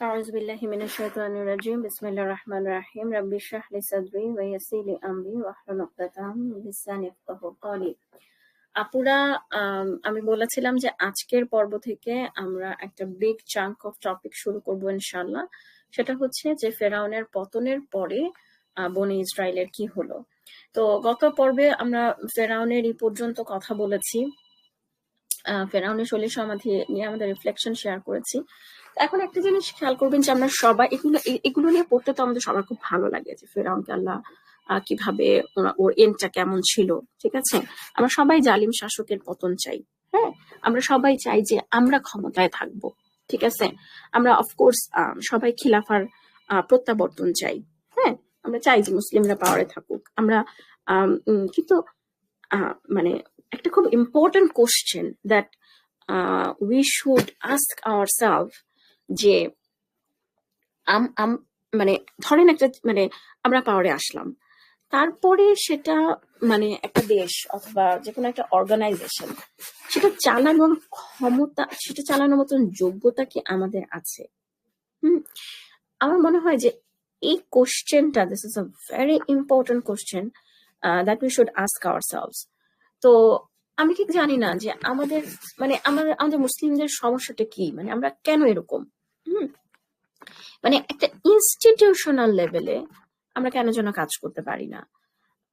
أعوذ بالله من الشيطان الرجيم بسم الله الرحمن الرحيم رب اشرح لي صدري ويسر لي أمري واحلل عقدة من লিসানি ইয়াফকাহু কওলি। আপুরা, আমি বলেছিলাম যে আজকের পর্ব থেকে আমরা একটা বিগ চাঙ্ক অফ টপিক শুরু করব ইনশাআল্লাহ। সেটা হচ্ছে যে ফেরাউনের পতনের পরে বনি ইসরায়েলের কি হলো। তো গত পর্বে আমরা ফেরাউনের এই পর্যন্ত কথা বলেছি, ফেরাউনের শৈলী সমাধি নিয়ে আমাদের রিফ্লেকশন শেয়ার করেছি। এখন একটা জিনিস খেয়াল করবেন যে আমরা সবাই এগুলো নিয়ে পড়তে তো আমাদের সবার খুব ভালো লাগে যে ফেরাউনকে আল্লাহ কিভাবে ওর এন্ডটা কেমন ছিল। ঠিক আছে, আমরা সবাই জালিম শাসকের পতন চাই। হ্যাঁ, আমরা সবাই চাই যে আমরা ক্ষমতায় থাকবো। ঠিক আছে, আমরা অফকোর্স সবাই খিলাফার প্রত্যাবর্তন চাই। হ্যাঁ, আমরা চাই যে মুসলিমরা পাওয়ারে থাকুক। আমরা কিন্তু মানে একটা খুব important question that we should ask ourself যে মানে ধরেন একটা মানে আমরা পাওয়ারে আসলাম, তারপরে সেটা মানে একটা দেশ অথবা যে কোনো একটা অর্গানাইজেশন, সেটা চালানোর ক্ষমতা, সেটা চালানোর মতন যোগ্যতা কি আমাদের আছে? আমার মনে হয় যে এই কোশ্চেনটা, this is a very important question that we should ask ourselves. তো আমি ঠিক জানি না যে আমাদের মানে আমাদের মুসলিমদের সমস্যাটা কি, মানে আমরা কেন এরকম, মানে একটা ইনস্টিটিউশনাল লেভেলে আমরা কেন যেন কাজ করতে পারি না।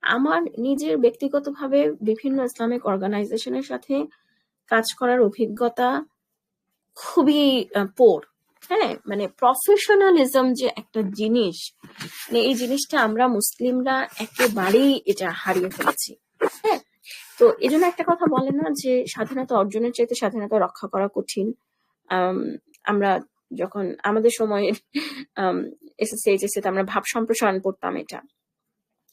আমার নিজের ব্যক্তিগতভাবে বিভিন্ন ইসলামিক অর্গানাইজেশনের সাথে কাজ করার অভিজ্ঞতা খুবই পোর। হ্যাঁ, মানে প্রফেশনালিজম যে একটা জিনিস, মানে এই জিনিসটা আমরা মুসলিমরা একেবারেই এটা হারিয়ে ফেলেছি। হ্যাঁ, তো এই জন্য একটা কথা বলে না যে স্বাধীনতা অর্জনের চাইতে স্বাধীনতা রক্ষা করা কঠিন। আমরা যখন আমাদের সময়ে এসএসসি এইচএসসি তে আমরা ভাব সম্প্রসারণ পড়তাম এটা,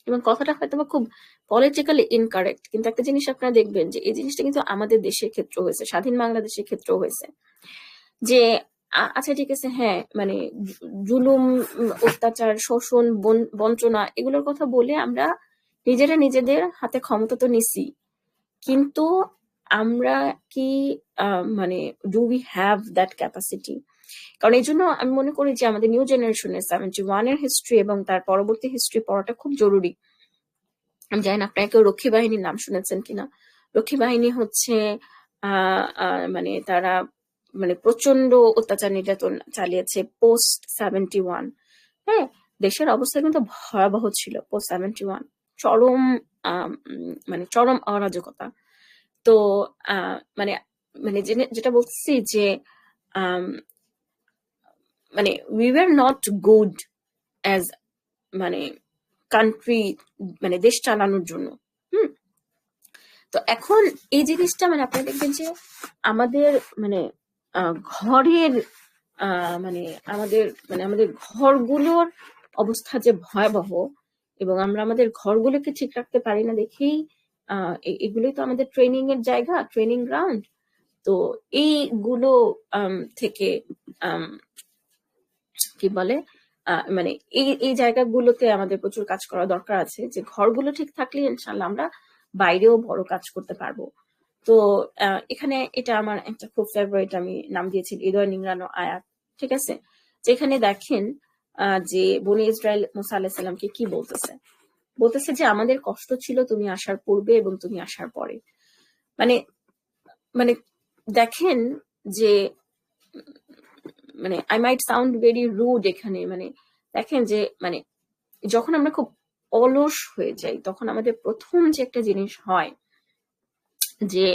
এবং কথাটা হয়তো খুব পলিটিক্যালি ইনকারেক্ট, কিন্তু একটা জিনিস আপনারা দেখবেন যে এই জিনিসটা কিন্তু আমাদের দেশের ক্ষেত্রে হয়েছে, স্বাধীন বাংলাদেশের ক্ষেত্রেও হয়েছে। যে আচ্ছা ঠিক আছে, হ্যাঁ মানে জুলুম, অত্যাচার, শোষণ, বঞ্চনা এগুলোর কথা বলে আমরা নিজেরা নিজেদের হাতে ক্ষমতা তো নিছি, কিন্তু আমরা কি মানে do we have that capacity? কারণ এই জন্য আমি মনে করি যে আমাদের নিউ জেনারেশনের 71 এর হিস্ট্রি এবং তার পরবর্তী হিস্ট্রি পড়াটা খুব জরুরি। আমি জানি না আপনারা কেউ রক্ষী বাহিনীর নাম শুনেছেন কিনা। রক্ষী বাহিনী হচ্ছে মানে তারা মানে প্রচন্ড অত্যাচার নির্যাতন চালিয়েছে পোস্ট 71। হ্যাঁ, দেশের অবস্থা কিন্তু ভয়াবহ ছিল পোস্ট 71, চরম মানে চরম অরাজকতা। তো মানে মানে যেটা বলছি যে মানে we were not good as মানে কান্ট্রি, মানে দেশ চালানোর জন্য। তো এখন এই জিনিসটা মানে আপনারা দেখবেন যে আমাদের মানে ঘরের মানে আমাদের ঘরগুলোর অবস্থা যে ভয়াবহ, এবং আমরা আমাদের ঘরগুলোকে ঠিক রাখতে পারি না দেখেই এগুলোই তো আমাদের ট্রেনিং এর জায়গা, ট্রেনিং গ্রাউন্ড। তো এইগুলো থেকে কি বলে মানে এই জায়গাগুলোতে আমাদের প্রচুর কাজ করা দরকার আছে, যে ঘরগুলো ঠিক থাকলে ইনশাল্লাহ আমরা বাইরেও বড় কাজ করতে পারবো। তো এখানে এটা আমার একটা খুব ফেভারিট, আমি নাম দিয়েছি হৃদয় নিংড়ানো আয়াত। ঠিক আছে, যেখানে দেখেন যে বনি ইসরায়েল মুসা আলাইহিস সালামকে কি বলতেছে যে আমাদের কষ্ট ছিল তুমি আসার পূর্বে এবং তুমি আসার পরে। মানে মানে দেখেন যে মানে I might sound very rude এখানে, মানে দেখেন যে মানে যখন আমরা খুব অলস হয়ে যাই তখন আমাদের প্রথম যে একটা জিনিস হয় যে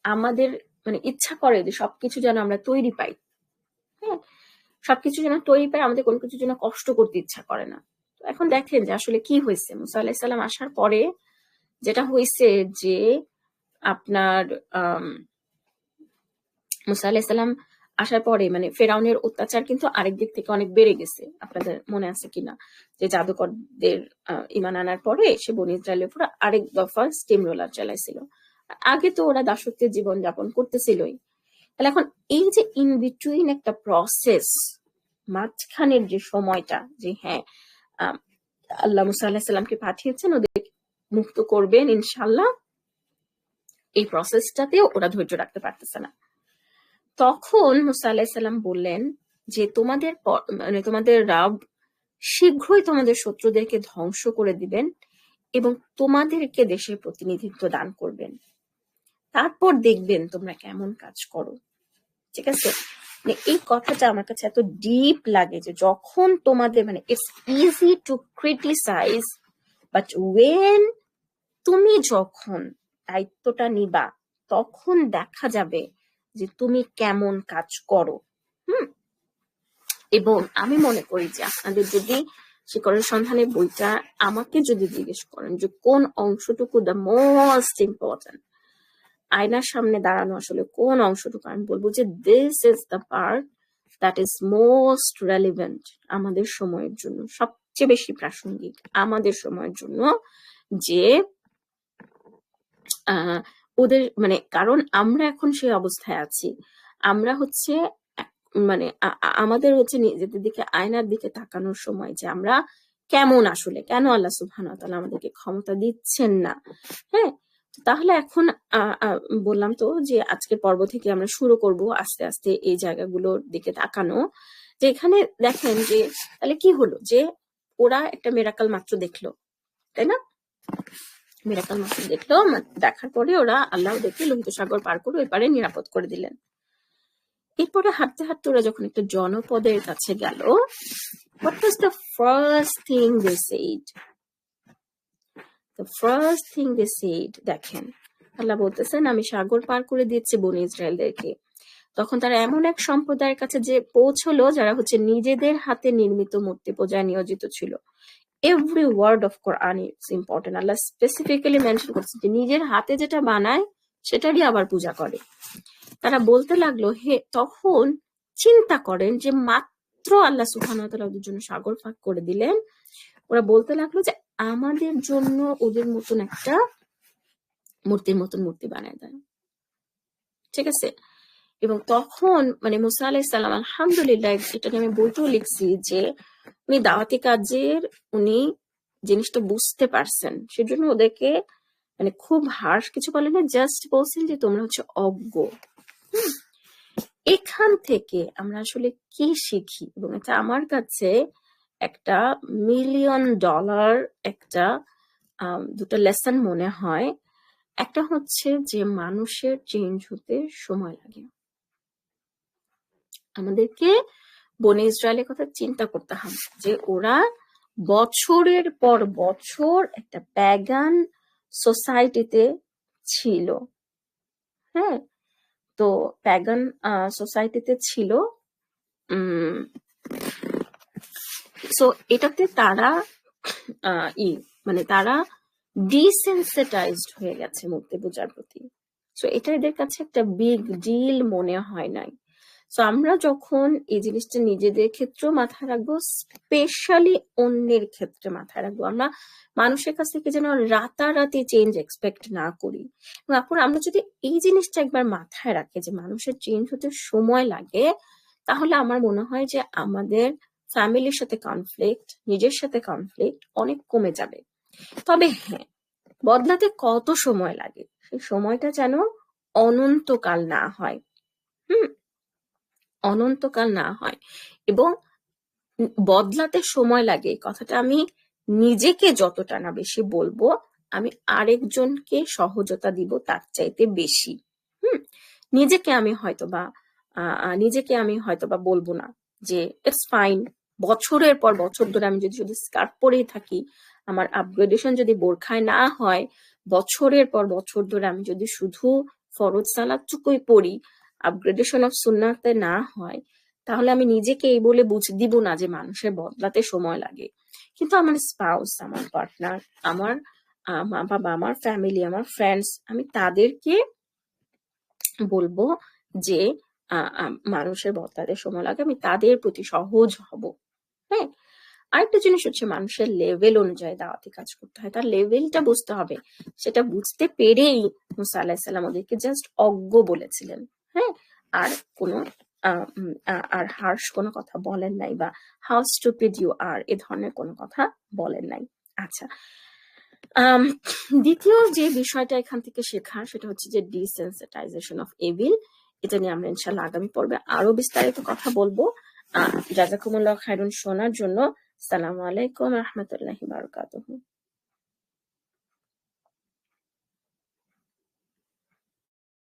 আমাদের মানে ইচ্ছা করে যে সবকিছু যেন আমরা তৈরি পাই। হ্যাঁ, সবকিছু যেন তৈরি পাই, আমাদের কোনো কিছু যেন কষ্ট করতে ইচ্ছা করে না। এখন দেখেন যে আসলে কি হয়েছে মুসা আলাইহিস সালাম আসার পরে, যেটা হয়েছে যে আপনার মুসা আলাইহিস সালাম আসার পরে মানে ফেরাউনের অত্যাচার কিন্তু আরেক দিক থেকে অনেক বেড়ে গেছে। আপনাদের মনে আছে কিনা যে জাদুকরদের ইমান আনার পরে সে বনি ইসরায়েলের উপর আরেক দফা স্টিম রোলার চালাইছিল। আগে তো ওরা দাসত্বের জীবন যাপন করতেছিলই। তাহলে এখন এই যে ইন বিটুইন একটা প্রসেস, মাঝখানের যে সময়টা, যে হ্যাঁ আল্লাহ মুসা আলাইহিস সালামকে পাঠিয়েছেন ওদের মুক্ত করবেন ইনশাল্লাহ, এই প্রসেসটাতেও ওরা ধৈর্য রাখতে পারতেছে না। তখন মুসা আলাইহিস সালাম বললেন যে তোমাদের মানে তোমাদের রাব শীঘ্রই তোমাদের শত্রুদেরকে ধ্বংস করে দিবেন এবং তোমাদেরকে দেশের প্রতিনিধিত্ব দান করবেন, তারপর দেখবেন তোমরা কেমন কাজ করো। ঠিক আছে, মানে এই কথাটা আমার কাছে এত ডিপ লাগে যে যখন তোমাদের মানে it's easy to criticise, but when তুমি যখন দায়িত্বটা নিবা তখন দেখা যাবে যে তুমি কেমন কাজ করো। এবং আমি মনে করি যে আপনাদের যদি শিকড়ের সন্ধানে বইটা আমাকে যদি জিজ্ঞেস করেন যে কোন অংশটুকু দ্য মোস্ট ইম্পর্টেন্ট, আয়নার সামনে দাঁড়ানো আসলে কোন অংশটুকু, আমি বলবো যে this is the part that is most relevant আমাদের সময়ের জন্য, সবচেয়ে বেশি প্রাসঙ্গিক আমাদের সময়ের জন্য। যে ওদের মানে কারণ আমরা এখন সেই অবস্থায় আছি, আমরা হচ্ছে মানে আমাদের হচ্ছে নিজেদের দিকে আয়নার দিকে তাকানোর সময় যে আমরা কেমন, আসলে কেন আল্লাহ সুবহানাহু ওয়া তাআলা আমাদেরকে ক্ষমতা দিচ্ছেন না। হ্যাঁ, তাহলে এখন বললাম তো যে আজকের পর্ব থেকে আমরা শুরু করব আস্তে আস্তে এই জায়গাগুলোর দিকে তাকানো। যে এখানে দেখেন যে তাহলে কি হলো, যে ওরা একটা মিরাকল মাত্র দেখলো, তাই না? মিরাকল মাত্র দেখলো, দেখার পরে ওরা আল্লাহ দেখে লোহিত সাগর পার করে ওই পারে নিরাপদ করে দিলেন। এরপরে হাঁটতে হাঁটতে ওরা যখন একটা জনপদের কাছে গেল, what was the first thing they said? The first thing they said, দেখেন আল্লাহ বলতেছেন আমি সাগর পার করে দিচ্ছি বনি ইসরায়েলদেরকে। তখন তারা এমন এক সম্প্রদায়ের কাছে যে পৌঁছলো যারা হচ্ছে নিজেদের হাতে নির্মিত মূর্তি পূজায় নিয়োজিত ছিল। Every word of Quran is important. Allah specifically mention করছে যে নিজের হাতে যেটা বানায় সেটারই আবার পূজা করে। তারা বলতে লাগলো, হে, তখন চিন্তা করেন যে মাত্র আল্লাহ সুবহানাহু ওয়া তাআলা ওদের জন্য সাগর ফাঁক করে দিলেন, ওরা বলতে লাগলো যে আমাদের জন্য ওদের মতন একটা মূর্তির মতন মূর্তি বানায় দেয়। ঠিক আছে, এবং তখন মানে মুসা আলাইহিস সালাম আলহামদুলিল্লাহ, এটা আমি বইতেও লিখছি যে উনি দাওয়াতি কাজের উনি জিনিসটা বুঝতে পারছেন, সেজন্য ওদেরকে মানে খুব হার্শ কিছু বলেন না, জাস্ট বলছেন যে তোমরা হচ্ছে অজ্ঞ। এখান থেকে আমরা আসলে কি শিখি, এবং এটা আমার কাছে একটা $1,000,000 একটা দুটো লেসন মনে হয়। একটা হচ্ছে যে মানুষের চেঞ্জ হতে সময় লাগে। আমাদেরকে বনি ইসরায়েলের কথা চিন্তা করতে হবে যে ওরা বছরের পর বছর একটা প্যাগান সোসাইটিতে ছিল। হ্যাঁ, তো প্যাগান সোসাইটিতে ছিল। সো এটাতে তারা মানে তারা ডিসেন্সিটাইজড হয়ে গেছে মূর্তি পূজার প্রতি। সো এটা এদের কাছে একটা বিগ ডিল মনে হয় নাই। সো আমরা যখন এই জিনিসটা নিজেদের ক্ষেত্রেও মাথায় রাখবো, স্পেশালি অন্যের ক্ষেত্রে মাথায় রাখবো, আমরা মানুষের কাছ থেকে যেন রাতারাতি চেঞ্জ এক্সপেক্ট না করি। এবং এখন আমরা যদি এই জিনিসটা একবার মাথায় রাখি যে মানুষের চেঞ্জ হতে সময় লাগে, তাহলে আমার মনে হয় যে আমাদের ফ্যামিলির সাথে কনফ্লিক্ট, নিজের সাথে কনফ্লিক্ট অনেক কমে যাবে। তবে হ্যাঁ, বদলাতে কত সময় লাগে সেই সময়টা যেন অনন্তকাল না হয়। অনন্তকাল না হয়। এবং বদলাতে সময় লাগে কথাটা আমি নিজেকে যতটা না বেশি বলবো, আমি আরেকজনকে সহজতা দিব তার চাইতে বেশি। নিজেকে আমি হয়তোবা বলবো না যে ইটস ফাইন, বছরের পর বছর ধরে আমি যদি শুধু স্কার্ট পরেই থাকি, আমার আপগ্রেডেশন যদি বোরখায় না হয়, বছরের পর বছর ধরে আমি যদি শুধু ফরজ সালাতটুকুই পড়ি, আপগ্রেডেশন অফ সুন্নাতে না হয়, তাহলে আমি নিজেকে এই বলে বুঝ দিব না যে মানুষের বদলাতে সময় লাগে। কিন্তু আমার স্পাউস, আমার পার্টনার, আমার মা বাবা, আমার ফ্যামিলি, আমার ফ্রেন্ডস, আমি তাদেরকে বলবো যে মানুষের বদলাতে সময় লাগে, আমি তাদের প্রতি সহজ হব। হ্যাঁ, আরেকটা জিনিস হচ্ছে মানুষের লেভেল অনুযায়ী দাওয়াতি কাজ করতে হয়, তার লেভেলটা বুঝতে হবে। সেটা বুঝতে পেরেই মুসা আলাইহিস সালাম ওদেরকে জাস্ট অজ্ঞ বলেছিলেন। হ্যাঁ, আর কোনো আর হার্শ কোনো কথা বলেন নাই, বা হাউ স্টুপিড ইউ আর এ ধরনের কোনো কথা বলেন নাই। আচ্ছা, দ্বিতীয় যে বিষয়টা এখান থেকে শেখার সেটা হচ্ছে যে ডিসেন্সিটাইজেশন অফ এভিল। এটা নিয়ে আমরা ইনশাল্লাহ আগামী পর্বে আরো বিস্তারিত কথা বলবো। জাযাকুমুল্লাহ খাইরুন শোনার জন্য। আসসালামু আলাইকুম রাহমাতুল্লাহি বারাকাতুহু।